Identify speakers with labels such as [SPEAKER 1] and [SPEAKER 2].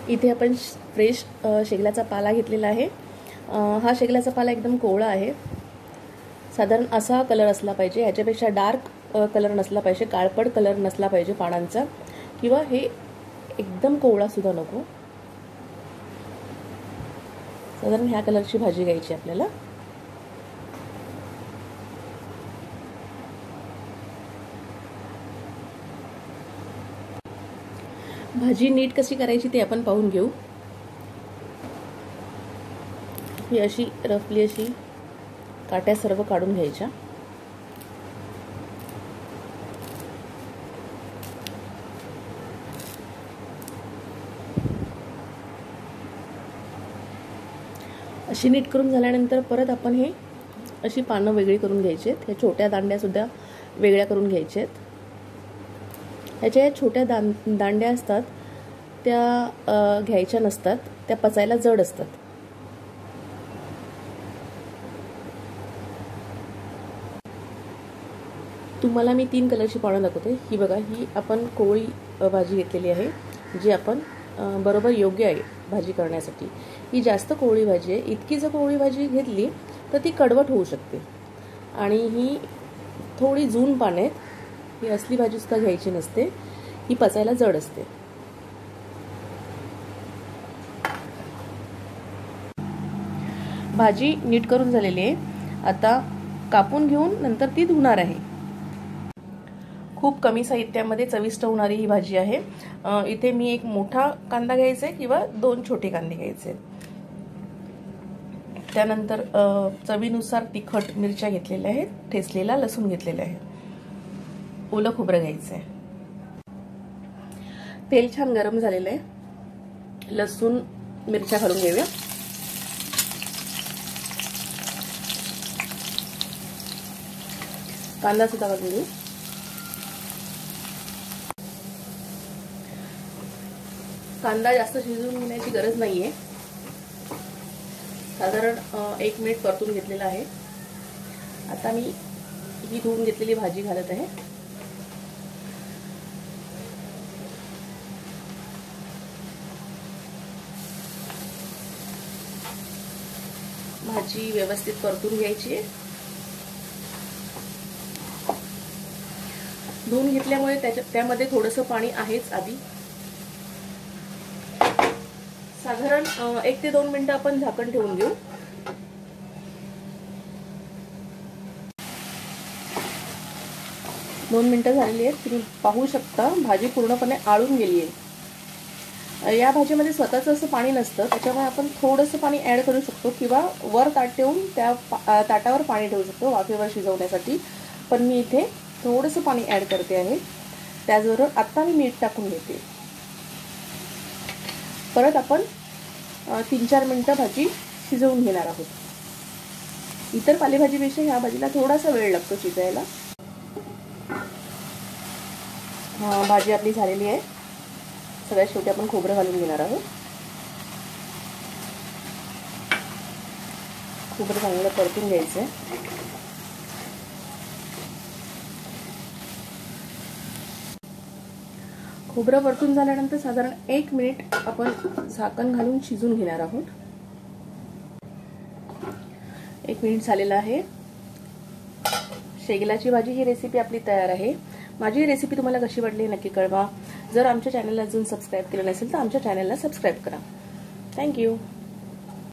[SPEAKER 1] इथे आपण फ्रेश शेगलाचा पाला घेतलेला आहे। हा शेगलाचा पाला एकदम कोवळा आहे, साधारण असा कलर असला पाहिजे, याच्यापेक्षा डार्क कलर नसला पाहिजे, काळपट कलर नसला पाहिजे पानांचा, किंवा हे एकदम कोवळा सुद्धा नको। साधारण ह्या कलरची भाजी घ्यायची आपल्याला। भाजी नीट कशी करायची ते आपण पाहून घेऊ। ही अशी रफली अशी काट्या सर्व काढून घ्यायच्या। अशी नीट करून झाल्यानंतर परत आपण हे अशी पानं वेगळी करून घ्यायची आहेत। ह्या छोट्या दांड्या सुद्धा वेगळ्या करून घ्यायच्या आहेत। ह्याच्या छोट्या दांड्या असतात त्या घ्यायच्या नसतात, त्या पचायला जड असतात। तुम्हाला मी 3 कलरची पानं दाखवते। ही बघा, ही आपण कोवळी भाजी घेतलेली आहे, जी आपण बरोबर योग्य आहे भाजी करण्यासाठी। ही जास्त कोवळी भाजी आहे। इतकी जर कोवळी भाजी घेतली तर ती कडवट होऊ शकते, आणि ही थोडी जून पाने आहेत। ही असली भाजी सुद्धा घ्यायची नसते, ही पचायला जड असते। भाजी नीट करून झालेली आहे, आता कापून घेऊन नंतर ती धुणार आहे। खूप कमी साहित्यामध्ये चविष्ट होणारी ही भाजी आहे। इथे मी एक मोठा कांदा घ्यायचा आहे किंवा 2 छोटे कांदे घ्यायचे। त्यानंतर चवीनुसार तिखट मिरच्या घेतलेल्या आहेत, ठेचलेला लसूण घेतलेला आहे, ओलं खोबरं घ्यायचं आहे। तेल छान गरम झालेलं आहे, लसूण मिरच्या घालून घेऊया। कांदा सुद्धा घालून घेऊ। कांदा जास्त शिजवून घेण्याची गरज नाहीये, साधारण 1 मिनिट परतून घेतलेला आहे। आता मी ही धुवून घेतलेली भाजी घालत आहे। भाजी व्यवस्थित परतून घ्यायची आहे। धुवून घेतल्यामुळे त्यामध्ये थोडंसं पाणी आहेच आधी। साधारण 1 ते 2 मिनिटं आपण झाकण ठेवून घेऊ। दोन मिनिटं झालेली आहेत, तुम्ही पाहू शकता भाजी पूर्णपणे आळून गेली आहे। या भाजीमध्ये स्वतःच असं पाणी नसतं, त्याच्यामुळे आपण थोडंसं पाणी ऍड करू शकतो, किंवा वर ताट ठेवून त्या ताटावर पाणी ठेवू शकतो वाफेवर शिजवण्यासाठी। पण मी इथे थोडंसं पाणी ऍड करते आहे। त्याचबरोबर आता मी मीठ टाकून घेते। परत आपण 3-4 मिनिटं भाजी शिजवून घेणार आहोत। इतर पालेभाजीपेक्षा ह्या भाजीला थोडासा वेळ लागतो शिजायला। भाजी आपली झालेली आहे। सगळ्यात शेवटी आपण खोबरं घालून घेणार आहोत। खोबरं चांगलं परतून घ्यायचं आहे। खोबरं परतून झाल्यानंतर साधारण 1 मिनिट आपण झाकण घालून शिजून घेणार आहोत। 1 मिनिट झालेला आहे। शेगलाची भाजी ही रेसिपी आपली तयार आहे। माझी रेसिपी तुम्हाला कशी वाटली नक्की कळवा। जर आमच्या चॅनलला अजून सबस्क्राइब केलं नसेल तर आमच्या चॅनलला सबस्क्राइब करा। थँक्यू।